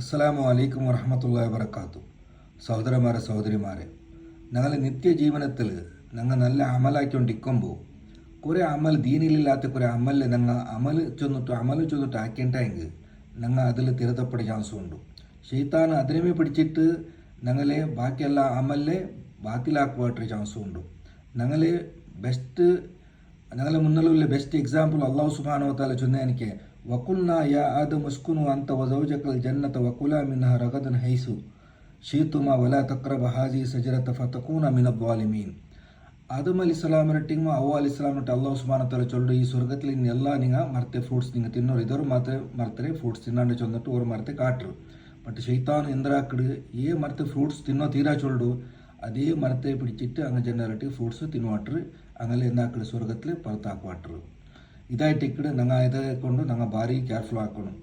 അസ്സലാമു അലൈക്കും വറഹമത്തുള്ളാഹി വബറകാത്തു. സഹോദരന്മാരെ ഞങ്ങൾ നിത്യജീവനത്തിൽ ഞങ്ങൾ നല്ല അമലാക്കിക്കൊണ്ടിരിക്കുമ്പോൾ കുറേ അമൽ ദീനിലില്ലാത്ത കുറേ അമല് ഞങ്ങൾ അമൽ ചൊന്നിട്ട് ആക്കേണ്ടെങ്കിൽ ഞങ്ങൾ അതിൽ തിരുത്തപ്പെട ചാൻസും ഉണ്ട്. ഷെയ്ത്താൻ അതിനെ പിടിച്ചിട്ട് ഞങ്ങളെ ബാക്കിയെല്ല അമലിനെ ബാത്തിലാക്കുവായിട്ട് ചാൻസും ഉണ്ട്. ഞങ്ങളെ മുന്നിലുള്ള ബെസ്റ്റ് എക്സാമ്പിൾ അള്ളാഹു സുബ്ഹാനഹു വ തആല ചൊന്ന എനിക്ക് വഖുൽനാ യാ ആദമു ഉസ്കുനു അൻത വസൗജകൽ ജന്നത വകുലാ മിൻഹാ റഗദൻ ഹൈസു ശീതുമാ വലാ തഖറബ ഹാദിഹി സജറത ഫതകൂന മിനൽ ളാലിമീൻ. ആദം അലൈഹിസ്സലാമിനട്ടിങ്ങ ಅವ್ವ ಅಲೈಹಿಸ್ಸಲಾಮಿನಟ್ಟು ಅಲ್ಲಾಹ್ ಸುಬ್ಹಾನಹು ವತಾಲ ಚೊಲ್ಲು ಈ ಸ್ವರ್ಗത്തിൽ ಎಲ್ಲ ನಿಂಗ ಮರ್ತೆ ಫ್ರೂಟ್ಸ್ ನಿಂಗ ತಿನ್ನೋರು ಇದವರು ಮರ್ತಾರೆ ಫ್ರೂಟ್ಸ್ ತಿನ್ನಾಂಡೆ ಚೊಂದಟ್ಟು ಅವ್ರು ಮರ್ತೆ ಕಾಟ್ರು. ಬಟ್ ಶೈತಾನ್ ಎಂದ್ರಾಕಡು ಮರ್ತೆ ಫ್ರೂಟ್ಸ್ ತಿನ್ನೋ ತೀರಾ ಚೊಲ್ಡು അതേ മരത്തെ പിടിച്ചിട്ട് അങ്ങ് ജനറേറ്റ് ഫ്രൂട്ട്സ് തിന്നുവാട്ടർ അങ്ങനെ എന്താക്കട് സ്വർഗത്തിൽ പുറത്താക്കുവാട്ടർ. ഇതായിട്ട് ഇക്കട് ഞങ്ങൾ ഇതേ കൊണ്ട് ഞങ്ങൾ ഭാരി കെയർഫുൾ ആക്കണം.